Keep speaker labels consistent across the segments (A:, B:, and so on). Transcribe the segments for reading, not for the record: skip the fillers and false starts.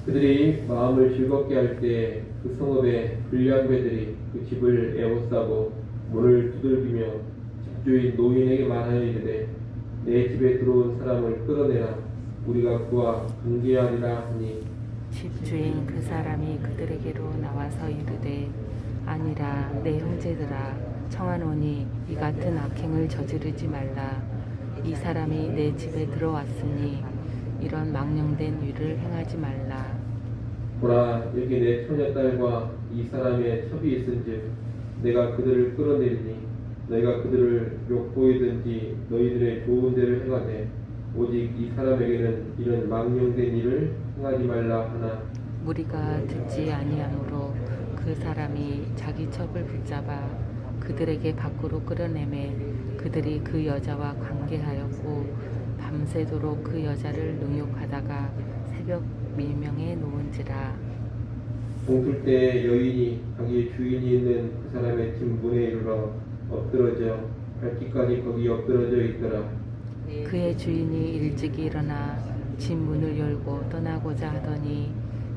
A: 그들이 마음을 즐겁게 할 때 그 성읍의 불량배들이 그 집을 에워싸고 문을 두들기며 집주인 노인에게 말하여 이르되 내 집에 들어온 사람을 끌어내라 우리가 그와 관계하리라 하니
B: 집주인 그 사람이 그들에게로 나와서 이르되 아니라 내 형제들아 청하노니 이 같은 악행을 저지르지 말라. 이 사람이 내 집에 들어왔으니 이런 망령된 일을 행하지 말라.
A: 보라 여기 내 처녀딸과 이 사람의 첩이 있은즉 내가 그들을 끌어내리니 너희가 그들을 욕보이든지 너희들의 좋은 대를 행하되 오직 이 사람에게는 이런 망령된 일을 행하지 말라 하나
B: 무리가 듣지 아니하므로 그 사람이 자기 첩을 붙잡아 그들에게 밖으로 끌어내매 그들이 그 여자와 관계하였고 밤새도록 그 여자를 능욕하다가 새벽 밀명에 놓은지라.
A: 동틀 때 여인이 자기 주인이 있는 그 사람의 집 문에 이르러 엎드러져 발기까지 거기 엎드러져 있더라.
B: 그의 주인이 일찍이 일어나 집 문을 열고 떠나고자 하더니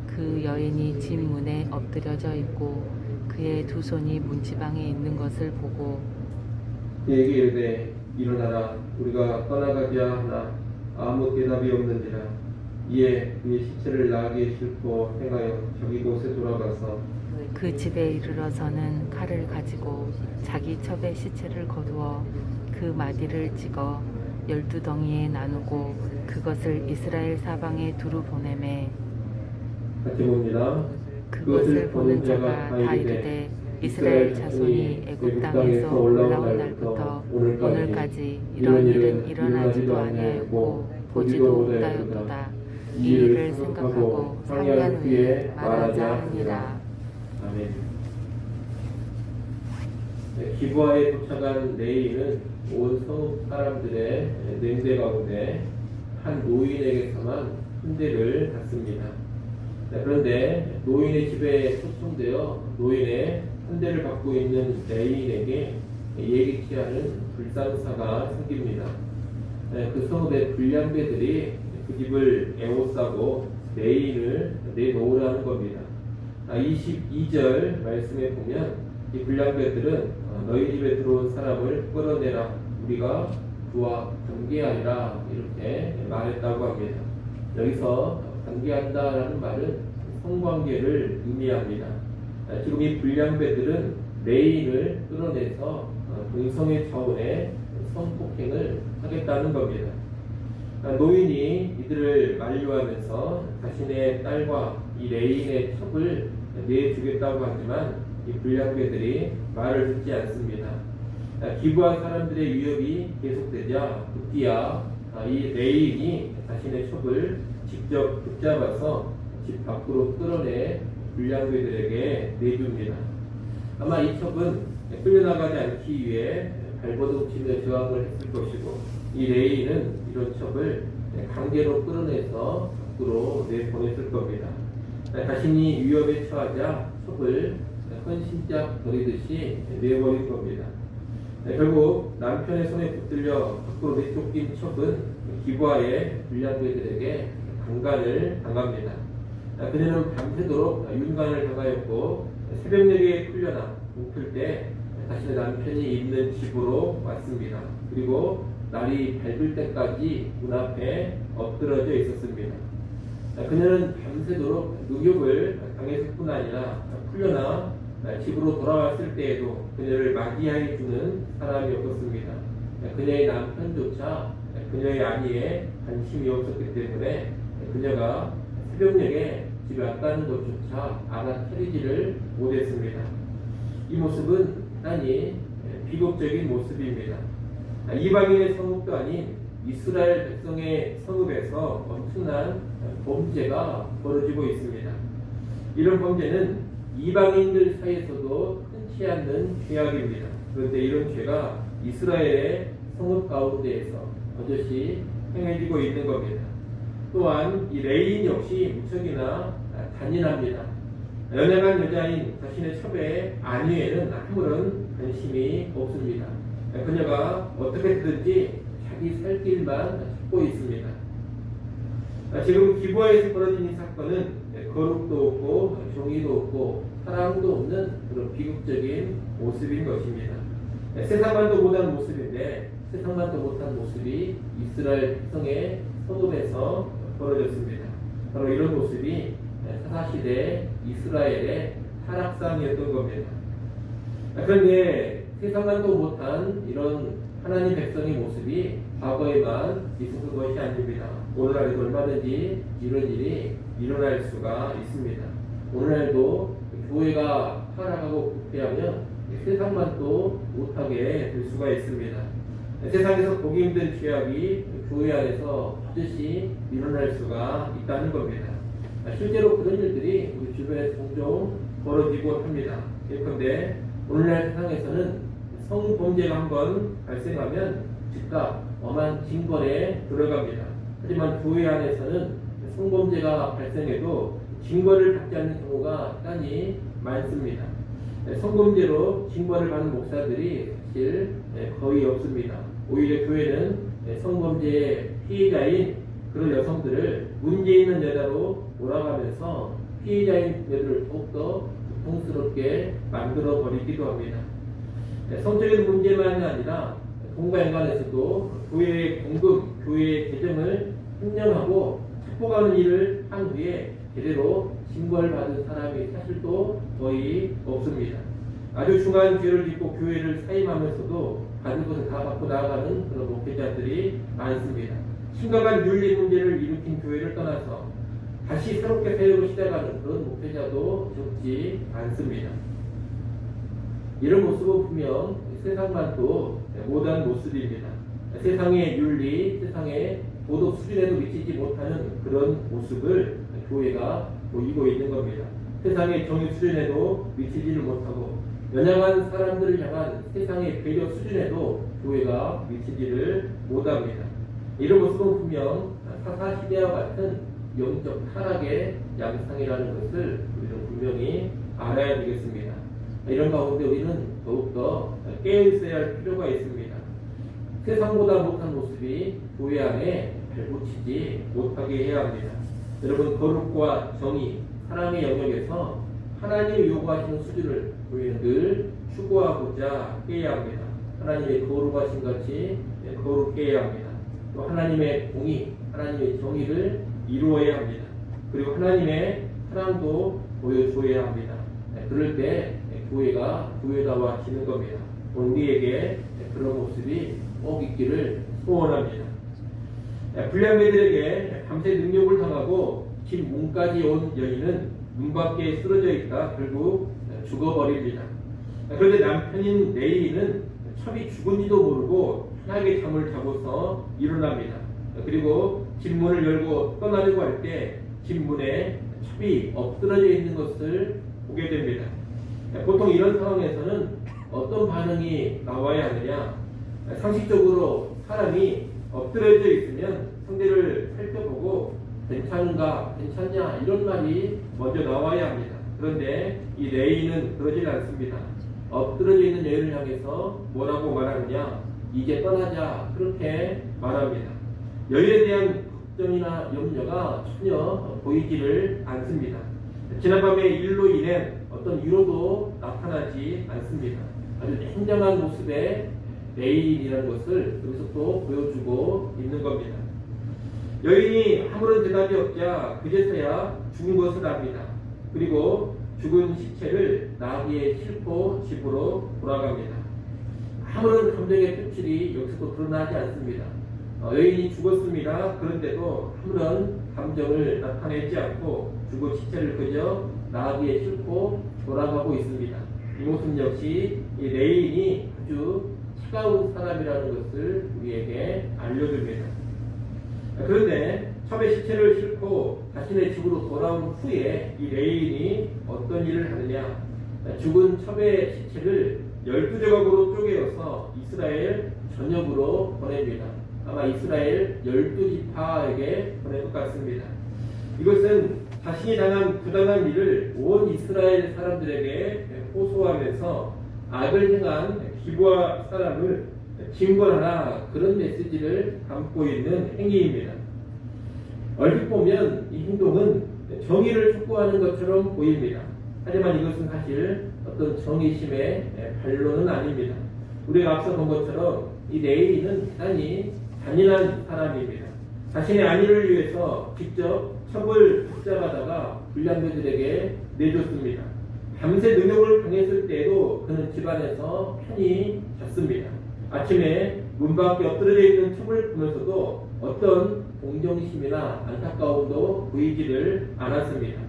B: 그 여인이 집 문에 엎드려져 있고 그의 두 손이 문지방에 있는 것을 보고
A: 그에게 이르되 일어나라 우리가 떠나가자 하나 아무 대답이 없는지라. 이에 그의 시체를 나귀에 싣고 행하여 저기 곳에 돌아가서
B: 그 집에 이르러서는 칼을 가지고 자기 첩의 시체를 거두어 그 마디를 찍어 12덩이에 나누고 그것을 이스라엘 사방에 두루 보내매
A: 같이 봅니다.
B: 그것을 보는 자가 다 이르되 이스라엘 자손이 애굽 땅에서 올라온 날부터 오늘까지 이런 일은 일어나지도 아니하였고 보지도 못하였도다. 이 일을 생각하고 상의한 후에 말하자 하니라.
A: 아멘. 기부하에 도착한 레이는 온 성읍 사람들의 냉대 가운데 한 노인에게서만 훈대를 받습니다. 그런데 노인의 집에 초청되어 노인의 훈대를 받고 있는 레인에게 예기치 않은 불상사가 생깁니다. 그 성읍의 불량배들이 그 집을 에워싸고 레인을 내놓으라는 겁니다. 22절 말씀에 보면 이 불량배들은 너희 집에 들어온 사람을 끌어내라 우리가 그와 관계하리라 이렇게 말했다고 합니다. 여기서 관계한다라는 말은 성관계를 의미합니다. 지금 이 불량배들은 레인을 끌어내서 동성애 차원의 성폭행을 하겠다는 겁니다. 노인이 이들을 만류하면서 자신의 딸과 이 레인의 첩을 내주겠다고 하지만 이 불량배들이 말을 듣지 않습니다. 기부한 사람들의 위협이 계속되자 급기야 이 레인이 자신의 첩을 직접 붙잡아서 집 밖으로 끌어내 불량배들에게 내줍니다. 아마 이 첩은 끌려나가지 않기 위해 발버둥치며 저항을 했을 것이고 이 레이는 이런 첩을 강제로 끌어내서 밖으로 내보냈을 겁니다. 자신이 위협에 처하자 첩을 헌신짝 버리듯이 내버릴 겁니다. 결국 남편의 손에 붙들려 밖으로 내쫓긴 첩은 기부하의 불량배들에게 강간을 당합니다. 그녀는 밤새도록 윤간을 당하였고 새벽녘에 풀려나 동틀 때 자신의 남편이 있는 집으로 왔습니다. 그리고 날이 밝을 때까지 문 앞에 엎드러져 있었습니다. 그녀는 밤새도록 능욕을 당했을 뿐 아니라 풀려나 집으로 돌아왔을 때에도 그녀를 맞이해 주는 사람이 없었습니다. 그녀의 남편조차 그녀의 아내에 관심이 없었기 때문에 그녀가 새벽녘에 집에 왔다는 것조차 알아차리지를 못했습니다. 이 모습은 대단히 비극적인 모습입니다. 이방인의 성읍도 아닌 이스라엘 백성의 성읍에서 엄청난 범죄가 벌어지고 있습니다. 이런 범죄는 이방인들 사이에서도 흔치 않는 죄악입니다. 그런데 이런 죄가 이스라엘의 성읍 가운데에서 버젓이 행해지고 있는 겁니다. 또한 이 레인 역시 무척이나 잔인합니다. 연약한 여자인 자신의 첩의 아내에는 아무런 관심이 없습니다. 그녀가 어떻게든지 자기 살 길만 찾고 있습니다. 지금 기부하에서 벌어진 이 사건은 거룩도 없고 정의도 없고 사랑도 없는 그런 비극적인 모습인 것입니다. 세상만도 못한 모습인데 세상만도 못한 모습이 이스라엘 백성의 소돔에서 벌어졌습니다. 바로 이런 모습이 사사시대 이스라엘의 타락상이었던 겁니다. 그런데 세상만도 못한 이런 하나님 백성의 모습이 과거에만 있었던 것이 아닙니다. 오늘날에도 얼마든지 이런 일이 일어날 수가 있습니다. 오늘날도 교회가 타락하고 부패하면 세상만도 못하게 될 수가 있습니다. 세상에서 보기 힘든 죄악이 교회 안에서 반드시 일어날 수가 있다는 겁니다. 실제로 그런 일들이 우리 주변에서 종종 벌어지고 합니다. 예컨대 오늘날 세상에서는 성범죄가 한번 발생하면 즉각 엄한 징벌에 들어갑니다. 하지만 교회 안에서는 성범죄가 발생해도 징벌을 받지 않는 경우가 대단히 많습니다. 성범죄로 징벌을 받는 목사들이 사실 거의 없습니다. 오히려 교회는 성범죄의 피해자인 그런 여성들을 문제 있는 여자로 몰아가면서 피해자인 여자를 더욱더 고통스럽게 만들어 버리기도 합니다. 성적인 문제만이 아니라 돈과 연관해서도 교회의 공급, 교회의 재정을 횡령하고 착복하는 일을 한 후에 제대로 징벌을 받은 사람이 사실 또 거의 없습니다. 아주 중한 죄를 짓고 교회를 사임하면서도 받은 것을 다 받고 나아가는 그런 목회자들이 많습니다. 심각한 윤리 문제를 일으킨 교회를 떠나서 다시 새롭게 사역을 시작하는 그런 목회자도 적지 않습니다. 이런 모습은 분명 세상만도 못한 모습입니다. 세상의 윤리, 세상의 도덕 수준에도 미치지 못하는 그런 모습을 교회가 보이고 있는 겁니다. 세상의 정의 수준에도 미치지를 못하고 연약한 사람들을 향한 세상의 배려 수준에도 교회가 미치지를 못합니다. 이런 모습은 분명 사사시대와 같은 영적 타락의 양상이라는 것을 우리는 분명히 알아야 되겠습니다. 이런 가운데 우리는 더욱더 깨어있어야 할 필요가 있습니다. 세상보다 못한 모습이 교회 안에 발붙이지 못하게 해야 합니다. 여러분, 거룩과 정의, 사랑의 영역에서 하나님이 요구하시는 수준을 교회는 늘 추구하고자 해야 합니다. 하나님의 거룩하신 같이 거룩해야 합니다. 또 하나님의 공의, 하나님의 정의를 이루어야 합니다. 그리고 하나님의 사랑도 보여줘야 합니다. 그럴 때 교회가 교회다워지는 겁니다. 우리에게 그런 모습이 꼭 있기를 소원합니다. 불량배들에게 밤새 능욕을 당하고 집 문까지 온 여인은 문 밖에 쓰러져 있다 결국 죽어버립니다. 그런데 남편인 레이는 첩이 죽은지도 모르고 편하게 잠을 자고서 일어납니다. 그리고 집 문을 열고 떠나려고 할 때 집 문에 첩이 엎드러져 있는 것을 보게 됩니다. 보통 이런 상황에서는 어떤 반응이 나와야 하느냐? 상식적으로 사람이 엎드려져 있으면 상대를 살펴보고 괜찮은가, 괜찮냐 이런 말이 먼저 나와야 합니다. 그런데 이 레이는 그러질 않습니다. 엎드려져 있는 여인을 향해서 뭐라고 말하느냐? 이제 떠나자, 그렇게 말합니다. 여인에 대한 걱정이나 염려가 전혀 보이지를 않습니다. 지난밤의 일로 인해 어떤 위로도 나타나지 않습니다. 아주 냉정한 모습의 레이인이라는 것을 여기서 또 보여주고 있는 겁니다. 여인이 아무런 대답이 없자 그제서야 죽은 것을 압니다. 그리고 죽은 시체를 나귀에 싣고 집으로 돌아갑니다. 아무런 감정의 표출이 여기서도 드러나지 않습니다. 여인이 죽었습니다. 그런데도 아무런 감정을 나타내지 않고 죽은 시체를 그저 나귀에 싣고 돌아가고 있습니다. 이 모습 역시 이 레인이 아주 차가운 사람이라는 것을 우리에게 알려줍니다. 그런데 첩의 시체를 싣고 자신의 집으로 돌아온 후에 이 레인이 어떤 일을 하느냐? 죽은 첩의 시체를 12조각으로 쪼개어서 이스라엘 전역으로 보냅니다. 아마 이스라엘 12지파에게 보낼 것 같습니다. 이것은 자신이 당한 부당한 일을 온 이스라엘 사람들에게 호소하면서 악을 행한 기부하 사람을 징벌하라, 그런 메시지를 담고 있는 행위입니다. 얼핏 보면 이 행동은 정의를 촉구하는 것처럼 보입니다. 하지만 이것은 사실 어떤 정의심의 반론은 아닙니다. 우리가 앞서 본 것처럼 이 네일은 대단히 잔인한 사람입니다. 자신의 안위를 위해서 직접 첩을 붙잡아다가 불량배들에게 내줬습니다. 밤새 능욕을 당했을 때에도 그는 집안에서 편히 잤습니다. 아침에 문 밖에 엎드려져 있는 첩을 보면서도 어떤 동정심이나 안타까움도 보이지를 않았습니다.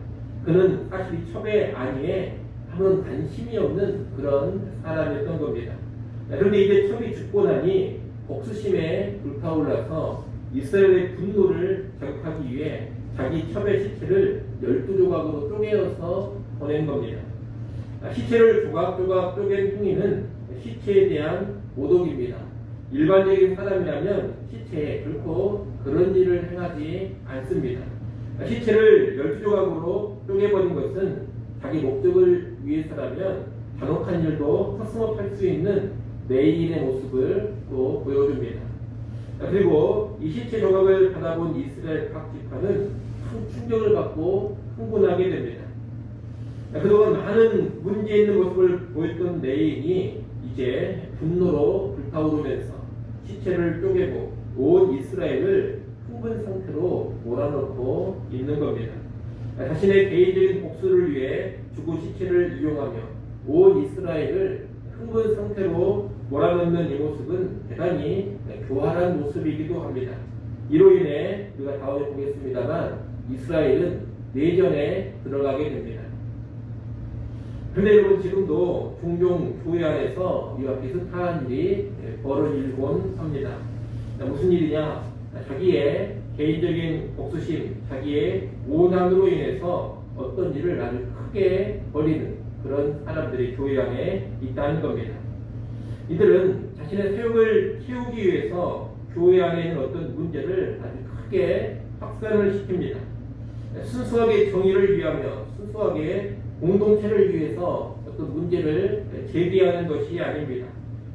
A: 그는 사실 이 첩의 안위에 아무런 관심이 없는 그런 사람이었던 겁니다. 그런데 이제 첩이 죽고 나니 복수심에 불타올라서 이스라엘의 분노를 자극하기 위해 자기 첩의 시체를 12조각으로 쪼개어서 보낸 겁니다. 시체를 조각조각 쪼갠 행위는 시체에 대한 모독입니다. 일반적인 사람이라면 시체에 결코 그런 일을 행하지 않습니다. 시체를 12조각으로 쪼개버린 것은 자기 목적을 위해서라면 잔혹한 일도 서슴없할 수 있는 네일의 모습을 또 보여줍니다. 그리고 이 시체 조각을 받아본 이스라엘 각 지파는 큰 충격을 받고 흥분하게 됩니다. 그동안 많은 문제 있는 모습을 보였던 네일이 이제 분노로 불타오르면서 시체를 쪼개고 온 이스라엘을 흥분 상태로 몰아넣고 있는 겁니다. 자신의 개인적인 복수를 위해 죽은 시체를 이용하며 온 이스라엘을 흥분 상태로 몰아넣는 이 모습은 대단히 교활한 모습이기도 합니다. 이로 인해 우리가 다음에 보겠습니다만 이스라엘은 내전에 들어가게 됩니다. 그런데 여러분 지금도 종종 교회 안에서 이와 비슷한 일이 벌어지곤 합니다. 무슨 일이냐? 자기의 개인적인 복수심, 자기의 오난으로 인해서 어떤 일을 아주 크게 벌이는 그런 사람들이 교회 안에 있다는 겁니다. 이들은 자신의 사욕을 키우기 위해서 교회 안에 있는 어떤 문제를 아주 크게 확산을 시킵니다. 순수하게 정의를 위하며 순수하게 공동체를 위해서 어떤 문제를 제기하는 것이 아닙니다.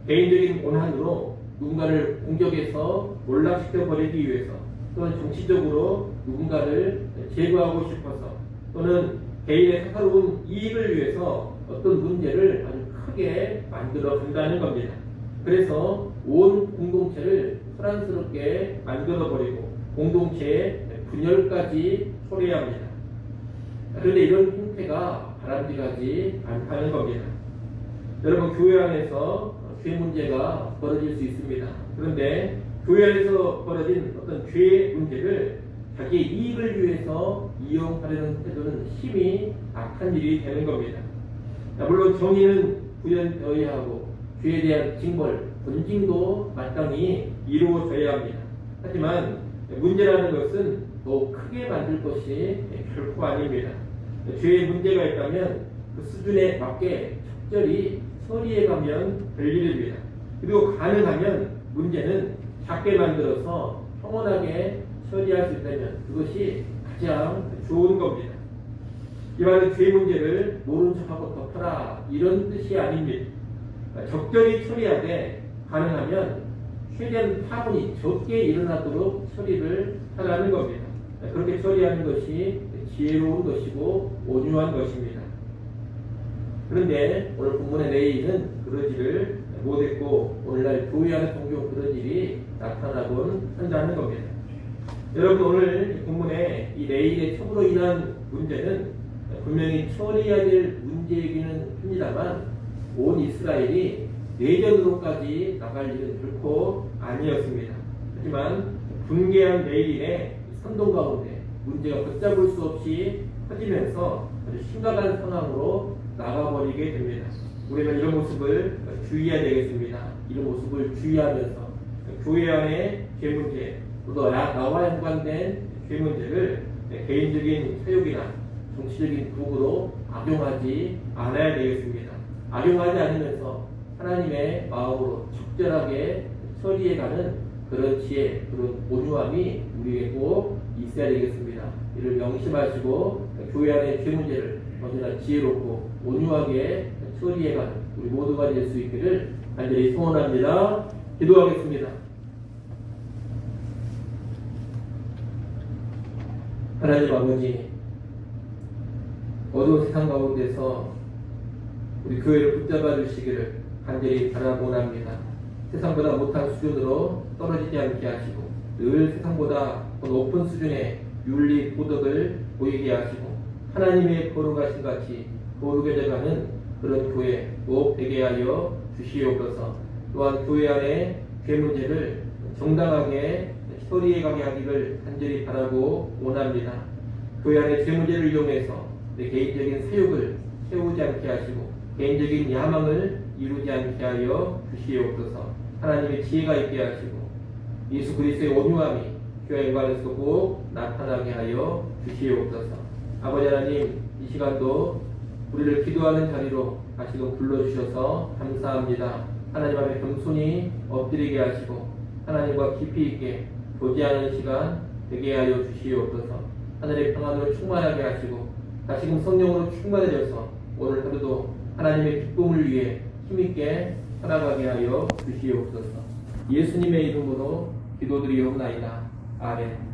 A: 개인적인 원한으로 누군가를 공격해서 몰락시켜 버리기 위해서 또는 정치적으로 누군가를 제거하고 싶어서 또는 개인의 사사로운 이익을 위해서 어떤 문제를 아주 크게 만들어 간다는 겁니다. 그래서 온 공동체를 소란스럽게 만들어 버리고 공동체의 분열까지 초래합니다. 그런데 이런 형태가 바람직하지 않다는 겁니다. 여러분 교회 안에서 죄 문제가 벌어질 수 있습니다. 그런데 교회 안에서 벌어진 어떤 죄의 문제를 자기의 이익을 위해서 이용하려는 태도는 힘이 악한 일이 되는 겁니다. 물론 정의는 구현되어야 하고 죄에 대한 징벌, 본징도 마땅히 이루어져야 합니다. 하지만 문제라는 것은 더 크게 만들 것이 결코 아닙니다. 죄에 문제가 있다면 그 수준에 맞게 적절히 처리해 가면 될 일입니다. 그리고 가능하면 문제는 작게 만들어서 평온하게 처리할 수 있다면 그것이 가장 좋은 겁니다. 이 말은 죄 문제를 모른 척하고 덮어라 이런 뜻이 아닙니다. 적절히 처리하되 가능하면 최대한 파문이 적게 일어나도록 처리를 하라는 겁니다. 그렇게 처리하는 것이 지혜로운 것이고 온유한 것입니다. 그런데 오늘 본문의 네일은 그러지를 못했고 오늘날 교회 안에 종종 그런 일이 나타나곤 한다는 겁니다. 여러분 오늘 본문의 이 네일의 첩으로 인한 문제는 분명히 처리해야 될 문제이기는 합니다만 온 이스라엘이 내전으로까지 나갈 일은 결코 아니었습니다. 하지만 분개한 네일의 선동 가운데 문제가 걷잡을 수 없이 커지면서 아주 심각한 상황으로 나가버리게 됩니다. 우리는 이런 모습을 주의해야 되겠습니다. 이런 모습을 주의하면서 교회 안의 죄 문제, 또 나와 연관된 죄 문제를 개인적인 사욕이나 정치적인 도구로 악용하지 않아야 되겠습니다. 악용하지 않으면서 하나님의 마음으로 적절하게 처리해가는 그런 지혜, 그런 온유함이 우리에게 꼭 있어야 되겠습니다. 이를 명심하시고 교회 안의 죄 문제를 언제나 지혜롭고 온유하게 처리해가는 우리 모두가 될 수 있기를 간절히 소원합니다. 기도하겠습니다. 하나님 아버지, 어두운 세상 가운데서 우리 교회를 붙잡아 주시기를 간절히 바라고합니다. 세상보다 못한 수준으로 떨어지지 않게 하시고 늘 세상보다 더 높은 수준의 윤리 도덕을 보이게 하시고 하나님의 거룩하신 같이 거룩해져가는 그런 교회 꼭 되게 하여 주시옵소서. 또한 교회 안에 죄 문제를 정당하게 처리해 가게 하기를 간절히 바라고 원합니다. 교회 안에 죄 문제를 이용해서 내 개인적인 사욕을 채우지 않게 하시고 개인적인 야망을 이루지 않게 하여 주시옵소서. 하나님의 지혜가 있게 하시고 예수 그리스도의 온유함이 교회 연관에서 꼭 나타나게 하여 주시옵소서. 아버지 하나님, 이 시간도 우리를 기도하는 자리로 다시금 불러주셔서 감사합니다. 하나님 앞에 겸손히 엎드리게 하시고 하나님과 깊이 있게 교제하는 시간 되게 하여 주시옵소서. 하늘의 평안으로 충만하게 하시고 다시금 성령으로 충만해져서 오늘 하루도 하나님의 기쁨을 위해 힘있게 살아가게 하여 주시옵소서. 예수님의 이름으로 기도드리옵나이다. 아멘.